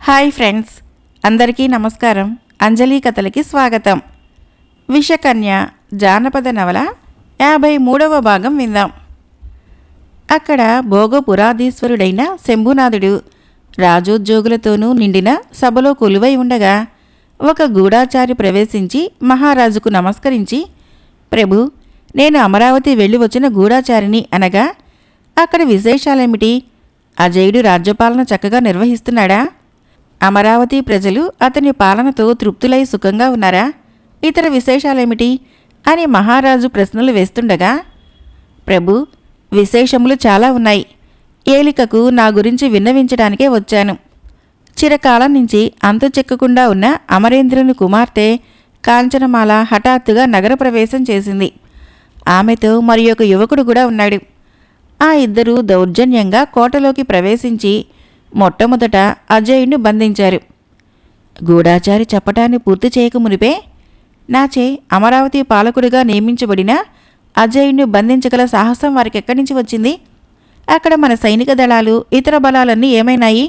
Hi friends, అందరికీ నమస్కారం. అంజలి కథలకి స్వాగతం. విషకన్య జానపద నవల 53వ భాగం విందాం. అక్కడ భోగపురాధీశ్వరుడైన శంభునాథుడు రాజోద్యోగులతోనూ నిండిన సభలో కొలువై ఉండగా ఒక గూఢాచారి ప్రవేశించి మహారాజుకు నమస్కరించి, ప్రభు, నేను అమరావతి వెళ్ళి వచ్చిన గూఢాచారిని అనగా, అక్కడ విశేషాలేమిటి? అజయుడు రాజ్యపాలన చక్కగా నిర్వహిస్తున్నాడా? అమరావతి ప్రజలు అతని పాలనతో తృప్తులై సుఖంగా ఉన్నారా? ఇతర విశేషాలేమిటి అని మహారాజు ప్రశ్నలు వేస్తుండగా, ప్రభు, విశేషములు చాలా ఉన్నాయి. ఏలికకు నా గురించి విన్నవించడానికే వచ్చాను. చిరకాలం నుంచి అంతు చెక్కకుండా ఉన్న అమరేంద్రుని కుమార్తె కాంచనమాల హఠాత్తుగా నగర ప్రవేశం చేసింది. ఆమెతో మరి ఒక యువకుడు కూడా ఉన్నాడు. ఆ ఇద్దరూ దౌర్జన్యంగా కోటలోకి ప్రవేశించి మొట్టమొదట అజయుణ్ణి బంధించారు. గూఢాచారి చెప్పటాన్ని పూర్తి చేయకమునిపే, నాచే అమరావతి పాలకుడిగా నియమించబడిన అజయుణ్ణి బంధించగల సాహసం వారికి ఎక్కడి నుంచి వచ్చింది? అక్కడ మన సైనిక దళాలు, ఇతర బలాలన్నీ ఏమైనాయి?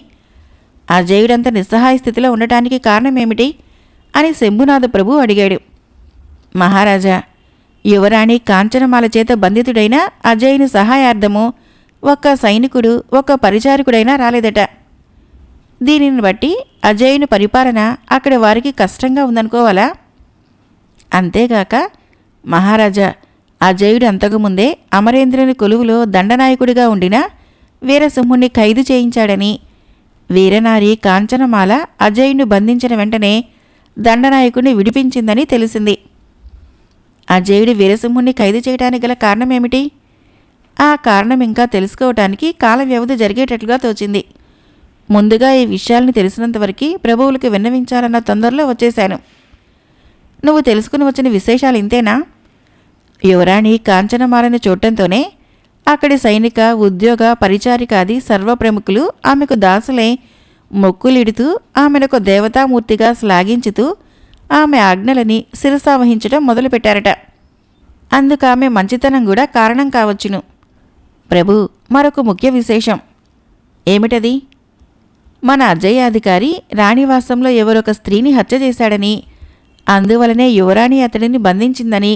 అజయుడంత నిస్సహాయ స్థితిలో ఉండటానికి కారణమేమిటి అని శంభునాథ ప్రభు అడిగాడు. మహారాజా, యువరాణి కాంచనమాల చేత బంధితుడైన అజయుని సహాయార్థము ఒక్క సైనికుడు, ఒక్క పరిచారకుడైనా రాలేదట. దీనిని బట్టి అజయుని పరిపాలన అక్కడ వారికి కష్టంగా ఉందనుకోవాలా? అంతేగాక మహారాజా, అజయుడు అంతకుముందే అమరేంద్రుని కొలువులో దండనాయకుడిగా ఉండిన వీరసింహుణ్ణి ఖైదు చేయించాడని, వీరనారి కాంచనమాల అజయుని బంధించిన వెంటనే దండనాయకుడిని విడిపించిందని తెలిసింది. అజయుడు వీరసింహుణ్ణి ఖైదు చేయడానికి గల కారణమేమిటి? ఆ కారణం ఇంకా తెలుసుకోవటానికి కాల వ్యవధి జరిగేటట్లుగా తోచింది. ముందుగా ఈ విషయాల్ని తెలిసినంతవరకు ప్రభువులకు విన్నవించాలన్న తొందరలో వచ్చేశాను. నువ్వు తెలుసుకుని వచ్చిన విశేషాలు ఇంతేనా? యువరాణి కాంచనమాలని చూడటంతోనే అక్కడి సైనిక, ఉద్యోగ, పరిచారికాది సర్వప్రముఖులు ఆమెకు దాసులై మొక్కులిడుతూ ఆమెనొక దేవతామూర్తిగా శ్లాఘించుతూ ఆమె ఆజ్ఞలని శిరసావహించడం మొదలుపెట్టారట. అందుకామె మంచితనం కూడా కారణం కావచ్చును. ప్రభు, మరొక ముఖ్య విశేషం. ఏమిటది? మన అజయాధికారి రాణివాసంలో ఎవరొక స్త్రీని హత్య చేశాడని, అందువలనే యువరాణి అతడిని బంధించిందని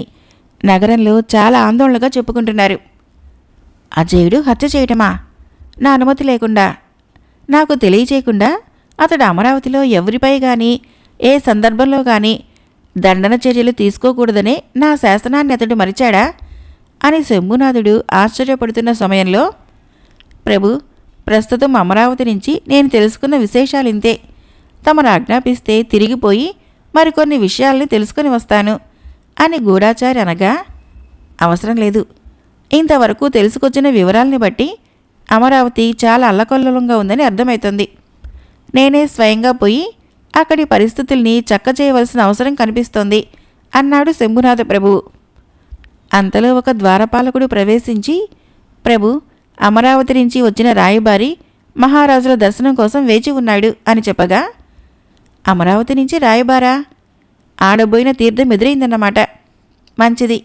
నగరంలో చాలా ఆందోళనగా చెప్పుకుంటున్నారు. అజయుడు హత్య చేయటమా? నా అనుమతి లేకుండా, నాకు తెలియచేయకుండా అతడు అమరావతిలో ఎవరిపై గాని, ఏ సందర్భంలో గాని దండన చర్యలు తీసుకోకూడదనే నా శాసనాన్ని అతడు మరిచాడా అని శంభునాథుడు ఆశ్చర్యపడుతున్న సమయంలో, ప్రభు, ప్రస్తుతం అమరావతి నుంచి నేను తెలుసుకున్న విశేషాలు ఇంతే. తమను ఆజ్ఞాపిస్తే తిరిగిపోయి మరికొన్ని విషయాల్ని తెలుసుకుని వస్తాను అని గూఢాచారి అనగా, అవసరం లేదు. ఇంతవరకు తెలుసుకొచ్చిన వివరాల్ని బట్టి అమరావతి చాలా అల్లకల్లోలంగా ఉందని అర్థమవుతుంది. నేనే స్వయంగా పోయి అక్కడి పరిస్థితుల్ని చక్క చేయవలసిన అవసరం కనిపిస్తోంది అన్నాడు శంభునాథ ప్రభువు. అంతలో ఒక ద్వారపాలకుడు ప్రవేశించి, ప్రభు, అమరావతి నుంచి వచ్చిన రాయబారి మహారాజుల దర్శనం కోసం వేచి ఉన్నాడు అని చెప్పగా, అమరావతి నుంచి రాయబారా? ఆడబోయిన తీర్థం ఎదురైందన్నమాట. మంచిది,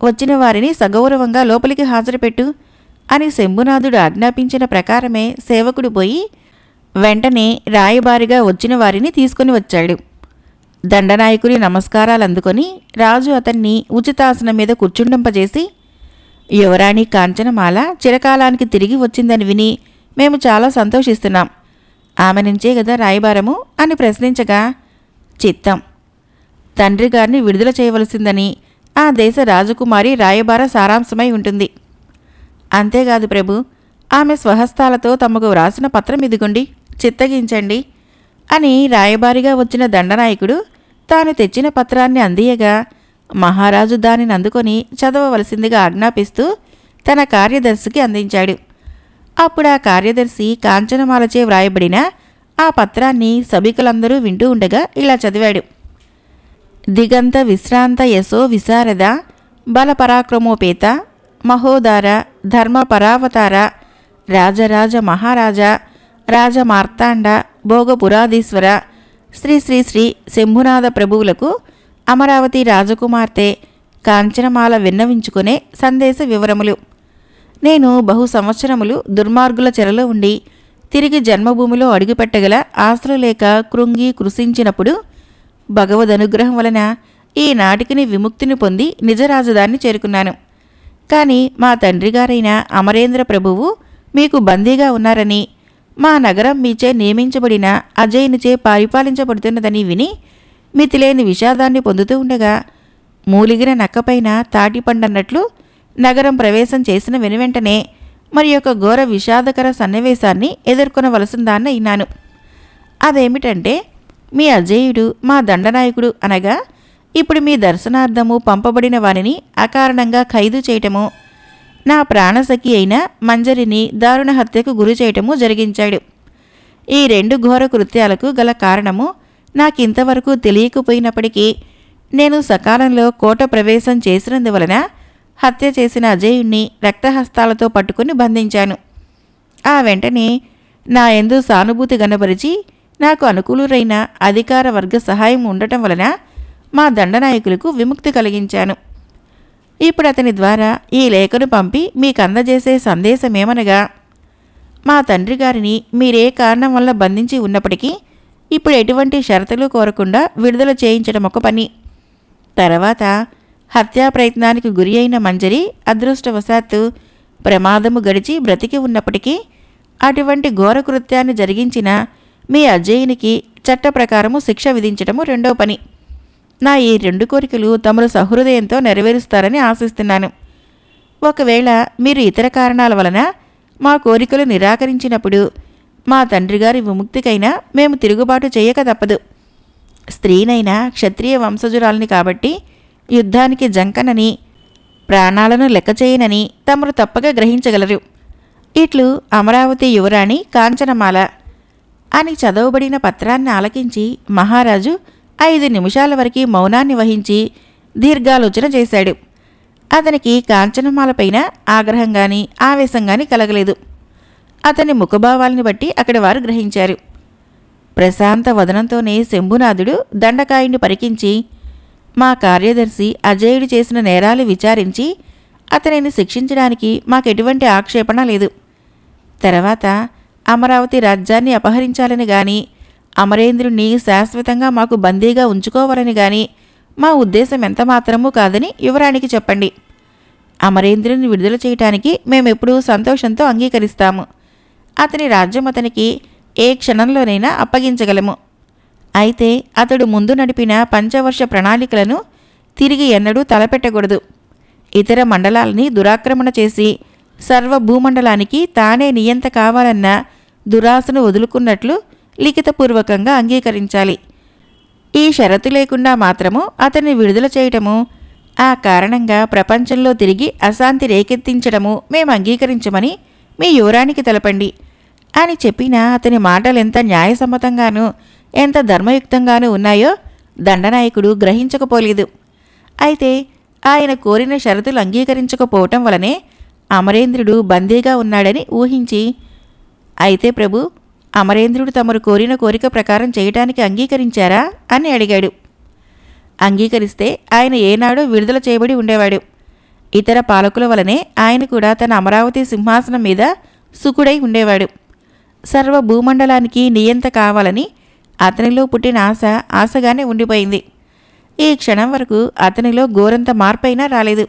వచ్చిన వారిని సగౌరవంగా లోపలికి హాజరుపెట్టు అని శంభునాథుడు ఆజ్ఞాపించిన ప్రకారమే సేవకుడు పోయి వెంటనే రాయబారిగా వచ్చిన వారిని తీసుకుని వచ్చాడు. దండనాయకుని నమస్కారాలు అందుకొని రాజు అతన్ని ఉచితాసనం మీద కూర్చుండింపజేసి, యువరాణి కాంచనమాల చిరకాలానికి తిరిగి వచ్చిందని విని మేము చాలా సంతోషిస్తున్నాం. ఆమె నుంచే గదా రాయబారము అని ప్రశ్నించగా, చిత్తం, తండ్రి గారిని విడుదల చేయవలసిందని ఆ దేశ రాజకుమారి రాయబార సారాంశమై ఉంటుంది. అంతేకాదు ప్రభు, ఆమె స్వహస్తాలతో తమకు వ్రాసిన పత్రం ఇదిగొండి, చిత్తగించండి అని రాయబారిగా వచ్చిన దండనాయకుడు తాను తెచ్చిన పత్రాన్ని అందియగా, మహారాజు దానిని అందుకొని చదవవలసిందిగా ఆజ్ఞాపిస్తూ తన కార్యదర్శికి అందించాడు. అప్పుడు ఆ కార్యదర్శి కాంచనమాలచే వ్రాయబడిన ఆ పత్రాన్ని సభికులందరూ వింటూ ఉండగా ఇలా చదివాడు. దిగంత విశ్రాంత యశో విశారద బలపరాక్రమోపేత మహోదార ధర్మ పరావతార రాజరాజ మహారాజా రాజమార్తాండ భోగపురాధీశ్వర శ్రీ శ్రీ శ్రీ శంభునాథ ప్రభువులకు అమరావతి రాజకుమార్తె కాంచనమాల విన్నవించుకునే సందేశ వివరములు. నేను బహు సంవత్సరములు దుర్మార్గుల చెరలో ఉండి తిరిగి జన్మభూమిలో అడుగుపెట్టగల ఆశలు లేక కృంగి కృషించినప్పుడు భగవదనుగ్రహం వలన ఈనాటికి విముక్తిని పొంది నిజ రాజధానిని చేరుకున్నాను. కానీ మా తండ్రిగారైన అమరేంద్ర ప్రభువు మీకు బందీగా ఉన్నారని, మా నగరం మీచే నియమించబడిన అజయునిచే పరిపాలించబడుతున్నదని విని మితిలేని విషాదాన్ని పొందుతూ ఉండగా మూలిగిన నక్కపైన తాటిపండన్నట్లు నగరం ప్రవేశం చేసిన వెనువెంటనే మరి ఒక ఘోర విషాదకర సన్నివేశాన్ని ఎదుర్కొనవలసిందాన్నయినాను. అదేమిటంటే, మీ అజేయుడు మా దండనాయకుడు అనగా ఇప్పుడు మీ దర్శనార్థము పంపబడిన వారిని అకారణంగా ఖైదు చేయటము, నా ప్రాణసఖి అయిన మంజరిని దారుణ హత్యకు గురి చేయటము జరిగించాడు. ఈ 2 ఘోర కృత్యాలకు గల కారణము నాకింతవరకు తెలియకపోయినప్పటికీ నేను సకాలంలో కోట ప్రవేశం చేసినందువలన హత్య చేసిన అజేయుణ్ణి రక్తహస్తాలతో పట్టుకుని బంధించాను. ఆ వెంటనే నా యందు సానుభూతి గనపరిచి నాకు అనుకూలురైన అధికార వర్గ సహాయం ఉండటం వలన మా దండనాయకులకు విముక్తి కలిగించాను. ఇప్పుడు అతని ద్వారా ఈ లేఖను పంపి మీకు అందజేసే సందేశమేమనగా, మా తండ్రి గారిని మీరే కారణం వల్ల బంధించి ఉన్నప్పటికీ ఇప్పుడు ఎటువంటి షరతులు కోరకుండా విడుదల చేయించడం ఒక పని. తర్వాత హత్యా ప్రయత్నానికి గురి అయిన మంజరి అదృష్టవశాత్తు ప్రమాదము గడిచి బ్రతికి ఉన్నప్పటికీ అటువంటి ఘోరకృత్యాన్ని జరిగించిన మీ అజయునికి చట్ట ప్రకారము శిక్ష విధించటము రెండో పని. నా ఈ 2 కోరికలు తమరు సహృదయంతో నెరవేరుస్తారని ఆశిస్తున్నాను. ఒకవేళ మీరు ఇతర కారణాల వలన మా కోరికలు నిరాకరించినప్పుడు మా తండ్రిగారి విముక్తికైనా మేము తిరుగుబాటు చేయక తప్పదు. స్త్రీనైనా క్షత్రియ వంశజురాలిని కాబట్టి యుద్ధానికి జంకనని, ప్రాణాలను లెక్కచేయనని తమరు తప్పక గ్రహించగలరు. ఇట్లు అమరావతి యువరాణి కాంచనమాల అని చదవబడిన పత్రాన్ని ఆలకించి మహారాజు 5 నిమిషాల వరకు మౌనాన్ని వహించి దీర్ఘాలోచన చేశాడు. అతనికి కాంచనమాలపైన ఆగ్రహం గాని ఆవేశం గాని కలగలేదు. అతని ముఖభావాల్ని బట్టి అక్కడి వారు గ్రహించారు. ప్రశాంత వదనంతోనే శంభునాథుడు దండకాయుణ్ణి పరికించి, మా కార్యదర్శి అజేయుడు చేసిన నేరాలు విచారించి అతనిని శిక్షించడానికి మాకెటువంటి ఆక్షేపణ లేదు. తర్వాత అమరావతి రాజ్యాన్ని అపహరించాలని గాని అమరేంద్రుణ్ణి శాశ్వతంగా మాకు బందీగా ఉంచుకోవాలని గాని మా ఉద్దేశం ఎంతమాత్రమూ కాదని యువరాణికి చెప్పండి. అమరేంద్రుని విడుదల చేయటానికి మేమెప్పుడూ సంతోషంతో అంగీకరిస్తాము. అతని రాజ్యం అతనికి ఏ క్షణంలోనైనా అప్పగించగలము. అయితే అతడు ముందు నడిపిన పంచవర్ష ప్రణాళికలను తిరిగి ఎన్నడూ తలపెట్టకూడదు. ఇతర మండలాలని దురాక్రమణ చేసి సర్వభూమండలానికి తానే నియంత కావాలన్న దురాశను వదులుకున్నట్లు లిఖితపూర్వకంగా అంగీకరించాలి. ఈ షరతు లేకుండా మాత్రము అతన్ని విడుదల చేయటము, ఆ కారణంగా ప్రపంచంలో తిరిగి అశాంతి రేకెత్తించడము మేము అంగీకరించమని మీ యువరానికి తెలపండి అని చెప్పిన అతని మాటలెంత న్యాయసమ్మతంగానూ ఎంత ధర్మయుక్తంగానూ ఉన్నాయో దండనాయకుడు గ్రహించకపోలేదు. అయితే ఆయన కోరిన షరతులు అంగీకరించకపోవటం వలనే అమరేంద్రుడు బందీగా ఉన్నాడని ఊహించి, అయితే ప్రభు, అమరేంద్రుడు తమరు కోరిన కోరిక ప్రకారం చేయటానికి అంగీకరించారా అని అడిగాడు. అంగీకరిస్తే ఆయన ఏనాడో విడుదల చేయబడి ఉండేవాడు. ఇతర పాలకుల వలనే ఆయన కూడా తన అమరావతి సింహాసనం మీద సుకుడై ఉండేవాడు. సర్వ భూమండలానికి నియంత కావాలని అతనిలో పుట్టిన ఆశ ఆశగానే ఉండిపోయింది. ఈ క్షణం వరకు అతనిలో ఘోరంత మార్పైనా రాలేదు.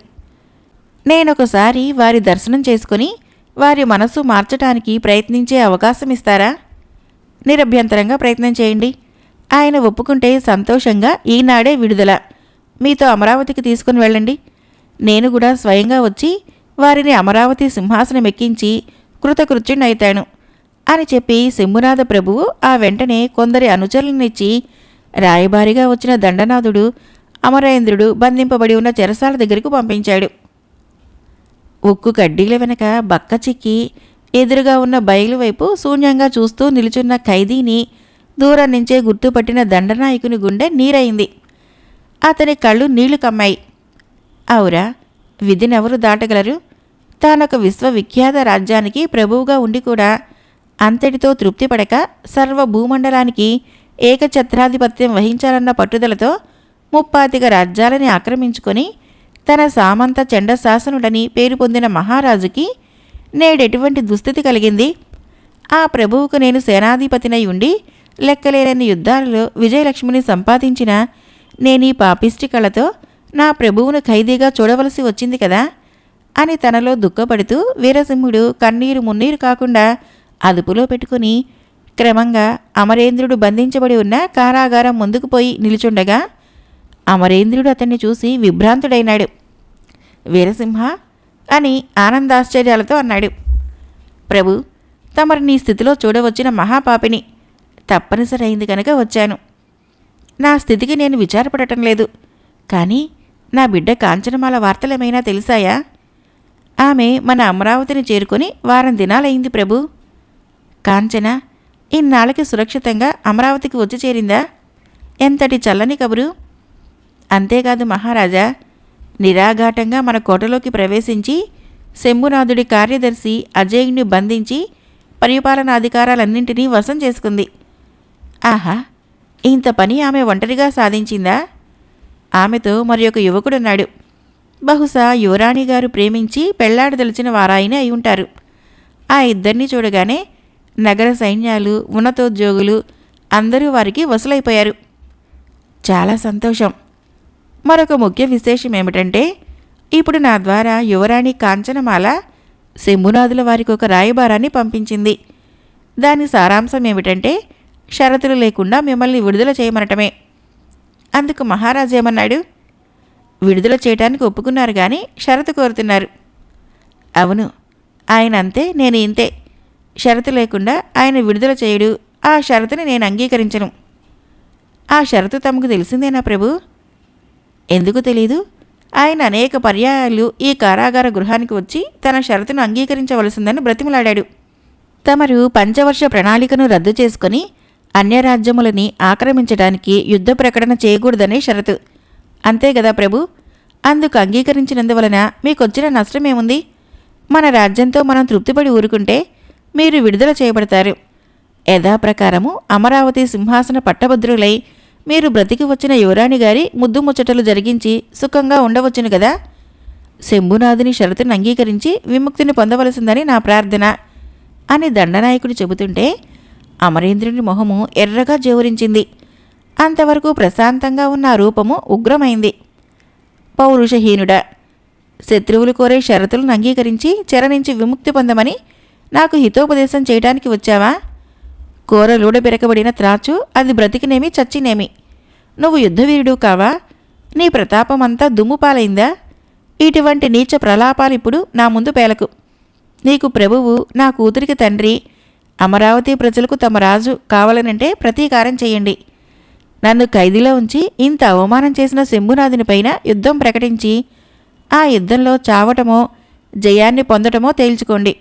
నేనొకసారి వారి దర్శనం చేసుకుని వారి మనసు మార్చటానికి ప్రయత్నించే అవకాశం ఇస్తారా? నిరభ్యంతరంగా ప్రయత్నం చేయండి. ఆయన ఒప్పుకుంటే సంతోషంగా ఈనాడే విడుదల మీతో అమరావతికి తీసుకుని వెళ్ళండి. నేను కూడా స్వయంగా వచ్చి వారిని అమరావతి సింహాసనం ఎక్కించి కృతకృత్యుణ్ణైతాను అని చెప్పి శంభునాథ ప్రభువు ఆ వెంటనే కొందరి అనుచరులనిచ్చి రాయబారిగా వచ్చిన దండనాథుడు అమరేంద్రుడు బంధింపబడి ఉన్న చెరసాల దగ్గరకు పంపించాడు. ఉక్కు కడ్డీల వెనక బక్క చిక్కి ఎదురుగా ఉన్న బయలు వైపు శూన్యంగా చూస్తూ నిలుచున్న ఖైదీని దూరం నుంచే గుర్తుపట్టిన దండనాయకుని గుండె నీరైంది. అతని కళ్ళు నీళ్లు కమ్మాయి. అవురా, విధినెవరు దాటగలరు? తానొక విశ్వవిఖ్యాత రాజ్యానికి ప్రభువుగా ఉండి కూడా అంతటితో తృప్తిపడక సర్వ భూమండలానికి ఏకఛత్రాధిపత్యం వహించాలన్న పట్టుదలతో 35 రాజ్యాలని ఆక్రమించుకొని తన సామంత చండశాసనుడని పేరు పొందిన మహారాజుకి నేడెటువంటి దుస్థితి కలిగింది? ఆ ప్రభువుకు నేను సేనాధిపతినై ఉండి లెక్కలేనన్ని యుద్ధాలలో విజయలక్ష్మిని సంపాదించిన నేనీ పాపిష్టి కళతో నా ప్రభువును ఖైదీగా చూడవలసి వచ్చింది కదా అని తనలో దుఃఖపడుతూ వీరసింహుడు కన్నీరు మున్నీరు కాకుండా అదుపులో పెట్టుకుని క్రమంగా అమరేంద్రుడు బంధించబడి ఉన్న కారాగారం ముందుకు పోయి నిలుచుండగా అమరేంద్రుడు అతన్ని చూసి విభ్రాంతుడైనాడు. వీరసింహ అని ఆనందాశ్చర్యాలతో అన్నాడు. ప్రభు, తమరు నీ స్థితిలో చూడవచ్చిన మహాపాపిని. తప్పనిసరైంది కనుక వచ్చాను. నా స్థితికి నేను విచారపడటం లేదు. కానీ నా బిడ్డ కాంచనమాల వార్తలేమైనా తెలిసాయా? ఆమె మన అమరావతిని చేరుకొని వారం దినాలైంది ప్రభు. కాంచన ఇన్నాళ్ళకి సురక్షితంగా అమరావతికి వచ్చి చేరిందా? ఎంతటి చల్లని కబురు! అంతేకాదు మహారాజా, నిరాఘాటంగా మన కోటలోకి ప్రవేశించి శంభునాథుడి కార్యదర్శి అజయ్ని బంధించి పరిపాలనాధికారాలన్నింటినీ వశం చేసుకుంది. ఆహా, ఇంత పని ఆమె ఒంటరిగా సాధించిందా? ఆమెతో మరి ఒక యువకుడున్నాడు. బహుశా యువరాణి గారు ప్రేమించి పెళ్లాడదలిచిన వారాయనే అయి ఉంటారు. ఆ ఇద్దరిని చూడగానే నగర సైన్యాలు, ఉన్నతోద్యోగులు అందరూ వారికి వసలైపోయారు. చాలా సంతోషం. మరొక ముఖ్య విశేషం ఏమిటంటే, ఇప్పుడు నా ద్వారా యువరాణి కాంచనమాల శంభునాథుల వారికి ఒక రాయబారాన్ని పంపించింది. దాని సారాంశం ఏమిటంటే, షరతులు లేకుండా మిమ్మల్ని విడుదల చేయమనటమే. అందుకు మహారాజు ఏమన్నాడు? విడుదల చేయటానికి ఒప్పుకున్నారు కానీ షరతు కోరుతున్నారు. అవును, ఆయన అంతే, నేను ఇంతే. షరతు లేకుండా ఆయన విడుదల చేయడు. ఆ షరతుని నేను అంగీకరించను. ఆ షరతు తమకు తెలిసిందేనా ప్రభు? ఎందుకు తెలీదు? ఆయన అనేక పర్యాయాలు ఈ కారాగార గృహానికి వచ్చి తన షరతును అంగీకరించవలసిందని బ్రతిమలాడాడు. తమరు పంచవర్ష ప్రణాళికను రద్దు చేసుకుని అన్యరాజ్యములని ఆక్రమించడానికి యుద్ధ ప్రకటన చేయకూడదనే షరతు. అంతే కదా ప్రభు? అందుకు అంగీకరించినందువలన మీకొచ్చిన నష్టమేముంది? మన రాజ్యంతో మనం తృప్తిపడి ఊరుకుంటే మీరు విడుదల చేయబడతారు. యథాప్రకారము అమరావతి సింహాసన పట్టభద్రులై మీరు బ్రతికి వచ్చిన యువరాణి గారి ముద్దు ముచ్చటలు జరిగించి సుఖంగా ఉండవచ్చును కదా. శంభునాథుని షరతును అంగీకరించి విముక్తిని పొందవలసిందని నా ప్రార్థన అని దండనాయకుడు చెబుతుంటే అమరేంద్రుని మొహము ఎర్రగా జేవురించింది. అంతవరకు ప్రశాంతంగా ఉన్న ఆ రూపము ఉగ్రమైంది. పౌరుషహీనుడా, శత్రువులు కోరే షరతులను అంగీకరించి చెర నుంచి విముక్తి పొందమని నాకు హితోపదేశం చేయడానికి వచ్చావా? కూరలూడ బెరకబడిన త్రాచు, అది బ్రతికినేమి చచ్చినేమి. నువ్వు యుద్ధవీరుడు కావా? నీ ప్రతాపమంతా దుమ్ముపాలైందా? ఇటువంటి నీచ ప్రలాపాలిప్పుడు నా ముందు పేలకు. నీకు ప్రభువు, నా కూతురికి తండ్రి, అమరావతి ప్రజలకు తమ రాజు కావాలనంటే ప్రతీకారం చేయండి. నన్ను ఖైదీలో ఉంచి ఇంత అవమానం చేసిన శంభునాథునిపైన యుద్ధం ప్రకటించి ఆ యుద్ధంలో చావటమో జయాన్ని పొందటమో తేల్చుకోండి.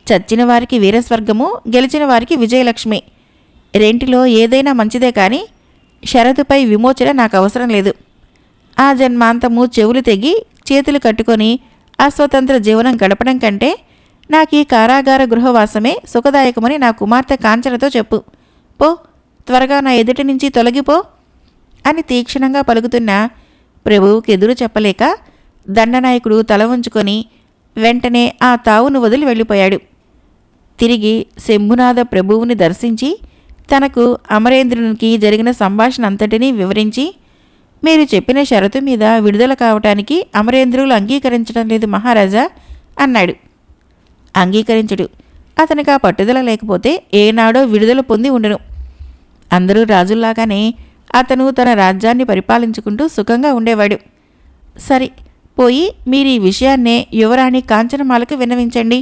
చచ్చిన వారికి వీరస్వర్గము, గెలిచిన వారికి విజయలక్ష్మి. రెంటిలో ఏదైనా మంచిదే కానీ షరతుపై విమోచన నాకు అవసరం లేదు. ఆ జన్మాంతము చెవులు తెగి చేతులు కట్టుకొని అస్వతంత్ర జీవనం గడపడం కంటే నాకు ఈ కారాగార గృహవాసమే సుఖదాయకమని నా కుమార్తె కాంచనతో చెప్పు. పో, త్వరగా నా ఎదుటి నుంచి తొలగిపో అని తీక్షణంగా పలుకుతున్న ప్రభువుకి ఎదురు చెప్పలేక దండనాయకుడు తల ఉంచుకొని వెంటనే ఆ తావును వదిలి వెళ్ళిపోయాడు. తిరిగి శంభునాథ ప్రభువుని దర్శించి తనకు అమరేంద్రునికి జరిగిన సంభాషణ అంతటినీ వివరించి, మీరు చెప్పిన షరతు మీద విడుదల కావటానికి అమరేంద్రులు అంగీకరించడం లేదు మహారాజా అన్నాడు. అంగీకరించుడు. అతనికి ఆ పట్టుదల లేకపోతే ఏనాడో విడుదల పొంది ఉండును. అందరూ రాజుల్లాగానే అతను తన రాజ్యాన్ని పరిపాలించుకుంటూ సుఖంగా ఉండేవాడు. సరే, పోయి మీరు ఈ విషయాన్నే యువరాణి కాంచనమాలకు విన్నవించండి.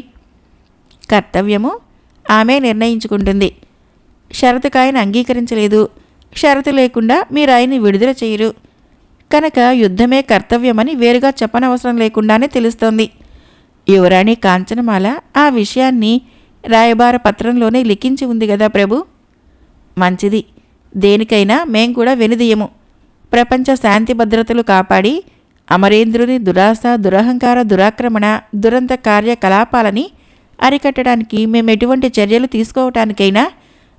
కర్తవ్యము ఆమె నిర్ణయించుకుంటుంది. షరతుకాయన అంగీకరించలేదు. షరతు లేకుండా మీరు ఆయన్ని విడుదల చేయరు కనుక యుద్ధమే కర్తవ్యమని వేరుగా చెప్పనవసరం లేకుండానే తెలుస్తోంది. యువరాణి కాంచనమాల ఆ విషయాన్ని రాయబార పత్రంలోనే లిఖించి ఉంది కదా ప్రభు. మంచిది, దేనికైనా మేం కూడా వెనుదీయము. ప్రపంచ శాంతి భద్రతలు కాపాడి అమరేంద్రుని దురాశ, దురహంకార, దురాక్రమణ, దురంత కార్యకలాపాలని అరికట్టడానికి మేమెటువంటి చర్యలు తీసుకోవటానికైనా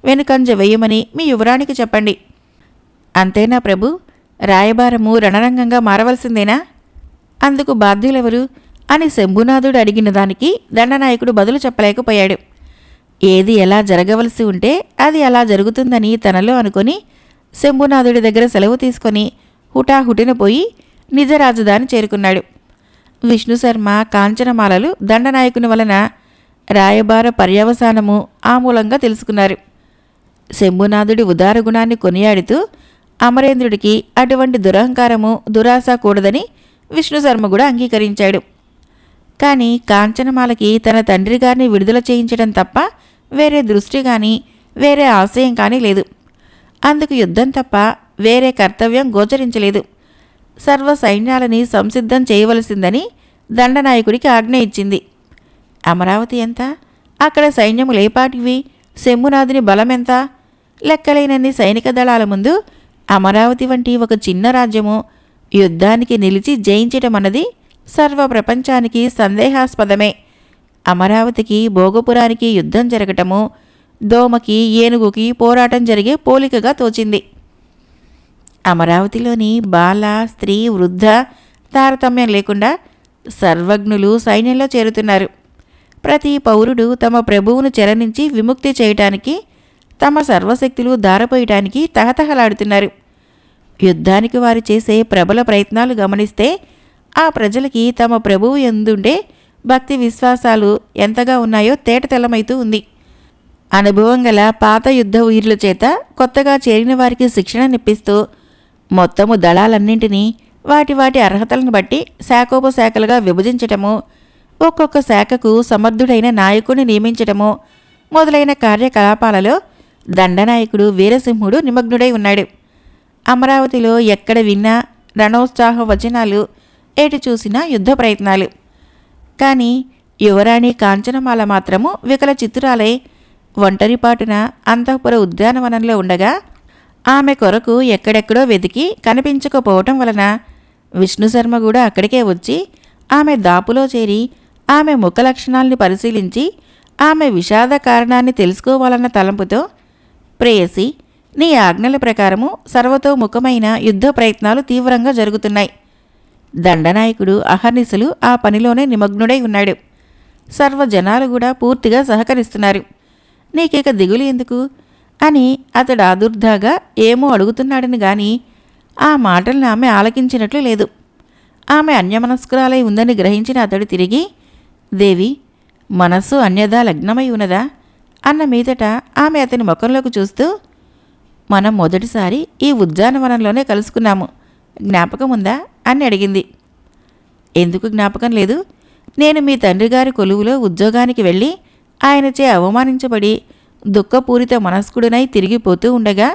వెనుకంజ వేయమని మీ యువరానికి చెప్పండి. అంతేనా ప్రభు? రాయబారము రణరంగంగా మారవలసిందేనా? అందుకు బాధ్యులెవరు అని శంభునాథుడు అడిగిన దానికి దండనాయకుడు బదులు చెప్పలేకపోయాడు. ఏది ఎలా జరగవలసి ఉంటే అది అలా జరుగుతుందని తనలో అనుకొని శంభునాథుడి దగ్గర సెలవు తీసుకొని హుటాహుటిన పోయి నిజ రాజధాని చేరుకున్నాడు. విష్ణుశర్మ కాంచనమాలలు దండనాయకుని వలన రాయబార పర్యవసానము ఆమూలంగా తెలుసుకున్నారు. శంభునాథుడి ఉదార గుణాన్ని కొనియాడుతూ అమరేంద్రుడికి అటువంటి దురహంకారము దురాశ కూడదని విష్ణుశర్మ కూడా అంగీకరించాడు. కానీ కాంచనమాలకి తన తండ్రి గారిని విడుదల చేయించడం తప్ప వేరే దృష్టి కానీ వేరే ఆశయం కానీ లేదు. అందుకు యుద్ధం తప్ప వేరే కర్తవ్యం గోచరించలేదు. సర్వ సైన్యాలని సంసిద్ధం చేయవలసిందని దండనాయకుడికి ఆజ్ఞ ఇచ్చింది. అమరావతి ఎంత? అక్కడ సైన్యము లేపాటివి? శంభునాథుని బలమెంత? లెక్కలేనన్ని సైనిక దళాల ముందు అమరావతి వంటి ఒక చిన్న రాజ్యము యుద్ధానికి నిలిచి జయించటమన్నది సర్వ ప్రపంచానికి సందేహాస్పదమే. అమరావతికి భోగపురానికి యుద్ధం జరగటము దోమకి ఏనుగుకి పోరాటం జరిగే పోలికగా తోచింది. అమరావతిలోని బాల స్త్రీ వృద్ధ తారతమ్యం లేకుండా సర్వజ్ఞులు సైన్యంలో చేరుతున్నారు. ప్రతి పౌరుడు తమ ప్రభువును చెర నుంచి విముక్తి చేయటానికి తమ సర్వశక్తులు ధారపోయటానికి తహతహలాడుతున్నారు. యుద్ధానికి వారు చేసే ప్రబల ప్రయత్నాలు గమనిస్తే ఆ ప్రజలకి తమ ప్రభువు యందుండే భక్తి విశ్వాసాలు ఎంతగా ఉన్నాయో తేటతెల్లమైతూ ఉంది. అనుభవం గల పాత యుద్ధ వీరుల చేత కొత్తగా చేరిన వారికి శిక్షణనిప్పిస్తూ మొత్తము దళాలన్నింటినీ వాటి వాటి అర్హతలను బట్టి శాఖోపశాఖలుగా విభజించటము, ఒక్కొక్క శాఖకు సమర్థుడైన నాయకుడిని నియమించటము మొదలైన కార్యకలాపాలలో దండనాయకుడు వీరసింహుడు నిమగ్నుడై ఉన్నాడు. అమరావతిలో ఎక్కడ విన్నా రణోత్సాహ వచనాలు, ఎటు చూసినా యుద్ధ ప్రయత్నాలు. కానీ యువరాణి కాంచనమాల మాత్రము వికల చిత్తురాలై ఒంటరిపాటున అంతఃపుర ఉద్యానవనంలో ఉండగా ఆమె కొరకు ఎక్కడెక్కడో వెతికి కనిపించకపోవటం వలన విష్ణుశర్మ కూడా అక్కడికే వచ్చి ఆమె దాపులో చేరి ఆమె ముఖ లక్షణాల్ని పరిశీలించి ఆమె విషాద కారణాన్ని తెలుసుకోవాలన్న తలంపుతో, ప్రేయసి, నీ ఆజ్ఞల ప్రకారము సర్వతోముఖమైన యుద్ధ ప్రయత్నాలు తీవ్రంగా జరుగుతున్నాయి. దండనాయకుడు అహర్నిశలు ఆ పనిలోనే నిమగ్నుడై ఉన్నాడు. సర్వజనాలు కూడా పూర్తిగా సహకరిస్తున్నారు. నీకిక దిగులు ఎందుకు అని అతడు ఆదుర్దాగా ఏమో అడుగుతున్నాడని గాని ఆ మాటల్ని ఆమె ఆలకించినట్లు లేదు. ఆమె అన్యమనస్కురాలై ఉందని గ్రహించిన అతడు తిరిగి, దేవి, మనస్సు అన్యదా లగ్నమై ఉన్నదా అన్న మీదట ఆమె అతని ముఖంలోకి చూస్తూ, మనం మొదటిసారి ఈ ఉద్యానవనంలోనే కలుసుకున్నాము, జ్ఞాపకం ఉందా అని అడిగింది. ఎందుకు జ్ఞాపకం లేదు? నేను మీ తండ్రి గారి కొలువులో ఉద్యోగానికి వెళ్ళి ఆయనచే అవమానించబడి దుఃఖపూరిత మనస్కుడినై తిరిగిపోతూ ఉండగా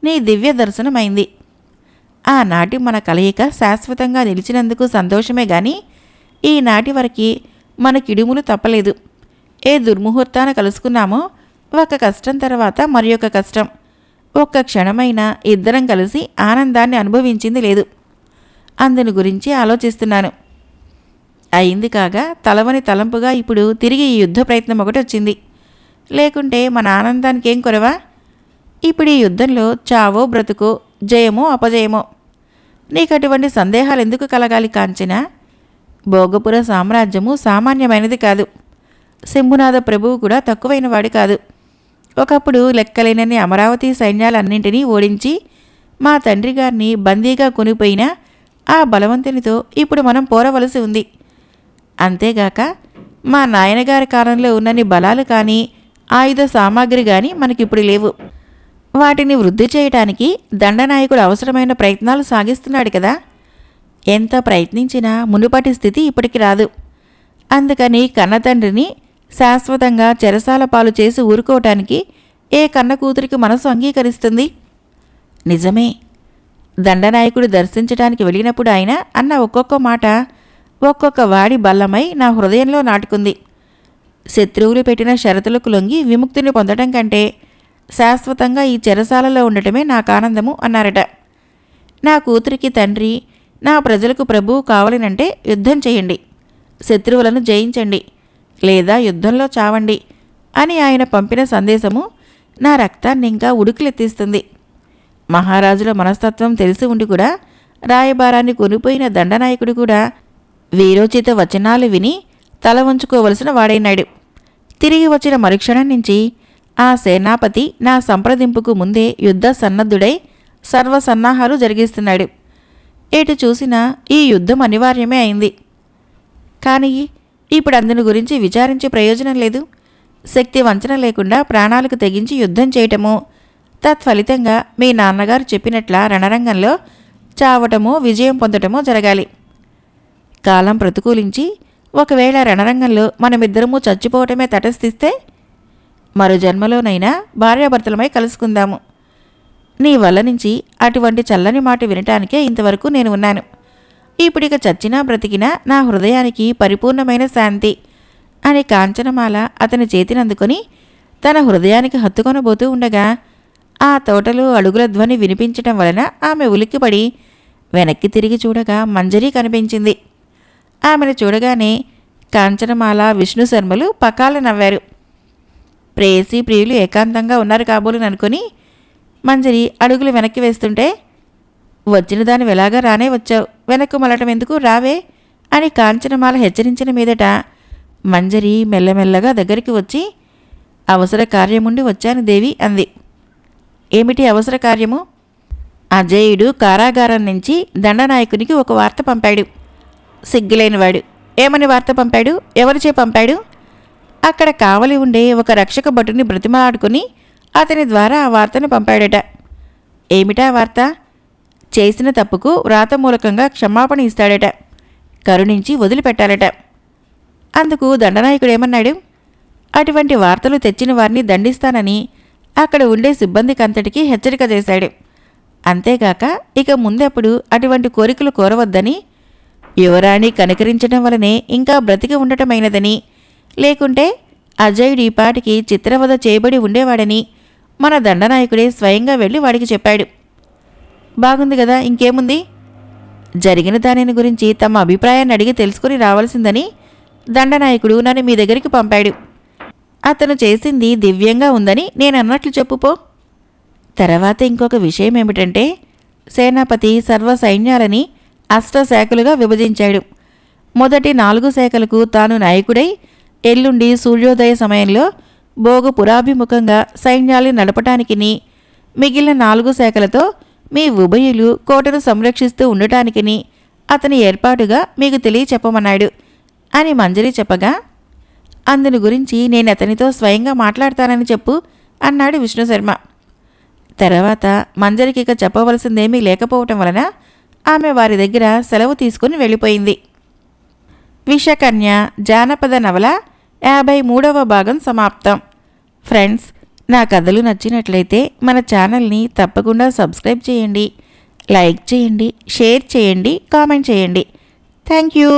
నీ దివ్య దర్శనమైంది. ఆనాటి మన కలయిక శాశ్వతంగా నిలిచినందుకు సంతోషమే గాని ఈనాటి వరకు మన కిడుములు తప్పలేదు. ఏ దుర్ముహూర్తాన కలుసుకున్నామో ఒక కష్టం తర్వాత మరి ఒక కష్టం, ఒక్క క్షణమైనా ఇద్దరం కలిసి ఆనందాన్ని అనుభవించింది లేదు. అందుని గురించి ఆలోచిస్తున్నాను. అయింది కాగా తలవని తలంపుగా ఇప్పుడు తిరిగి ఈ యుద్ధ ప్రయత్నం ఒకటి వచ్చింది. లేకుంటే మన ఆనందానికి ఏం కొరవా? ఇప్పుడు ఈ యుద్ధంలో చావో బ్రతుకో, జయమో అపజయమో. నీకటువంటి సందేహాలు ఎందుకు కలగాలి కాంచన? భోగపుర సామ్రాజ్యము సామాన్యమైనది కాదు. శంభునాథ ప్రభువు కూడా తక్కువైనవాడు కాదు. ఒకప్పుడు లెక్కలేనన్ని అమరావతి సైన్యాలన్నింటినీ ఓడించి మా తండ్రి గారిని బందీగా కొనిపోయిన ఆ బలవంతునితో ఇప్పుడు మనం పోరవలసి ఉంది. అంతేగాక మా నాయనగారి కాలంలో ఉన్నన్ని బలాలు కానీ ఆయుధ సామాగ్రి కానీ మనకిప్పుడు లేవు. వాటిని వృద్ధి చేయటానికి దండనాయకుడు అవసరమైన ప్రయత్నాలు సాగిస్తున్నాడు కదా. ఎంత ప్రయత్నించినా మునుపటి స్థితి ఇప్పటికి రాదు. అందుకని కన్నతండ్రిని శాశ్వతంగా చెరసాల పాలు చేసి ఊరుకోవటానికి ఏ కన్న కూతురికి మనసు అంగీకరిస్తుంది? నిజమే. దండనాయకుడు దర్శించటానికి వెళ్ళినప్పుడు ఆయన అన్న ఒక్కొక్క మాట ఒక్కొక్క వాడి బల్లమై నా హృదయంలో నాటుకుంది. శత్రువులు పెట్టిన షరతులకు లొంగి విముక్తిని పొందటం కంటే శాశ్వతంగా ఈ చెరసాలలో ఉండటమే నాకు ఆనందము అన్నారట. నా కూతురికి తండ్రి, నా ప్రజలకు ప్రభువు కావాలనంటే యుద్ధం చేయండి, శత్రువులను జయించండి, లేదా యుద్ధంలో చావండి అని ఆయన పంపిన సందేశము నా రక్తాన్ని ఇంకా ఉడుకులెత్తిస్తుంది. మహారాజుల మనస్తత్వం తెలిసి ఉండి కూడా రాయబారాన్ని కొనిపోయిన దండనాయకుడు కూడా వీరోచిత వచనాలు విని తల వంచుకోవలసిన వాడైనాడు. తిరిగి వచ్చిన మరుక్షణం నుంచి ఆ సేనాపతి నా సంప్రదింపుకు ముందే యుద్ధ సన్నద్ధుడై సర్వసన్నాహాలు జరిగిస్తున్నాడు. ఎటు చూసినా ఈ యుద్ధం అనివార్యమే అయింది. కానీ ఇప్పుడు అందుని గురించి విచారించి ప్రయోజనం లేదు. శక్తి వంచన లేకుండా ప్రాణాలకు తెగించి యుద్ధం చేయటము, తత్ఫలితంగా మీ నాన్నగారు చెప్పినట్ల రణరంగంలో చావటమో విజయం పొందటమో జరగాలి. కాలం ప్రతికూలించి ఒకవేళ రణరంగంలో మనమిద్దరము చచ్చిపోవటమే తటస్థిస్తే మరో జన్మలోనైనా భార్యాభర్తలమై కలుసుకుందాము. నీ వల్ల నుంచి అటువంటి చల్లని మాట వినటానికే ఇంతవరకు నేను ఉన్నాను. ఇప్పుడిక చచ్చినా బ్రతికినా నా హృదయానికి పరిపూర్ణమైన శాంతి అని కాంచనమాల అతని చేతినందుకొని తన హృదయానికి హత్తుకొనబోతూ ఉండగా ఆ తోటలో అడుగుల ధ్వని వినిపించటం వలన ఆమె ఉలిక్కిపడి వెనక్కి తిరిగి చూడగా మంజరి కనిపించింది. ఆమెను చూడగానే కాంచనమాల, విష్ణు శర్మలు పకాల నవ్వారు. ప్రేయసి ప్రియులు ఏకాంతంగా ఉన్నారు కాబోలుననుకొని మంజరి అడుగులు వెనక్కి వేస్తుంటే, వచ్చిన దాని వెలాగా రానే వచ్చావు, వెనక్కు మళ్ళటం ఎందుకు, రావే అని కాంచనమాల హెచ్చరించిన మీదట మంజరి మెల్లమెల్లగా దగ్గరికి వచ్చి, అవసర కార్యముండి వచ్చాను దేవి అంది. ఏమిటి అవసర కార్యము? అజేయుడు కారాగారం నుంచి దండనాయకునికి ఒక వార్త పంపాడు. సిగ్గులేనివాడు ఏమని వార్త పంపాడు? ఎవరిచే పంపాడు? అక్కడ కావలి ఉండే ఒక రక్షక భటుని బ్రతిమలాడుకుని అతని ద్వారా ఆ వార్తను పంపాడట. ఏమిటా వార్త? చేసిన తప్పుకు వ్రాతమూలకంగా క్షమాపణ ఇస్తాడట, కరుణించి వదిలిపెట్టాలట. అందుకు దండనాయకుడు ఏమన్నాడు? అటువంటి వార్తలు తెచ్చిన వారిని దండిస్తానని అక్కడ ఉండే సిబ్బందికంతటికీ హెచ్చరిక చేశాడు. అంతేగాక ఇక ముందెప్పుడు అటువంటి కోరికలు కోరవద్దని, యువరాణి కనికరించడం వలనే ఇంకా బ్రతికి ఉండటమైనదని, లేకుంటే అజయుడి పాటికి చిత్రవద చేయబడి ఉండేవాడని మన దండనాయకుడే స్వయంగా వెళ్ళి వాడికి చెప్పాడు. బాగుంది కదా, ఇంకేముంది? జరిగిన దానిని గురించి తమ అభిప్రాయాన్ని అడిగి తెలుసుకుని రావాల్సిందని దండనాయకుడు నన్ను మీ దగ్గరికి పంపాడు. అతను చేసింది దివ్యంగా ఉందని నేను అన్నట్లు చెప్పుపో. తర్వాత ఇంకొక విషయం ఏమిటంటే, సేనాపతి సర్వ సైన్యాలని అష్టశాఖలుగా విభజించాడు. మొదటి 4 శాఖలకు తాను నాయకుడై ఎల్లుండి సూర్యోదయ సమయంలో భోగు పురాభిముఖంగా సైన్యాల్ని నడపటానికిని, మిగిలిన 4 శాఖలతో మీ ఉభయులు కోటను సంరక్షిస్తూ ఉండటానికిని అతని ఏర్పాటుగా మీకు తెలియచెప్పమన్నాడు అని మంజరి చెప్పగా, అందుని గురించి నేను అతనితో స్వయంగా మాట్లాడతానని చెప్పు అన్నాడు విష్ణుశర్మ. తర్వాత మంజరికి ఇక చెప్పవలసిందేమీ లేకపోవటం వలన ఆమె వారి దగ్గర సెలవు తీసుకుని వెళ్ళిపోయింది. విషకన్య జానపద నవల 53వ భాగం సమాప్తం. ఫ్రెండ్స్, నా కథలు నచ్చినట్లయితే మన ఛానల్ని తప్పకుండా సబ్స్క్రైబ్ చేయండి, లైక్ చేయండి, షేర్ చేయండి, కామెంట్ చేయండి. Thank you.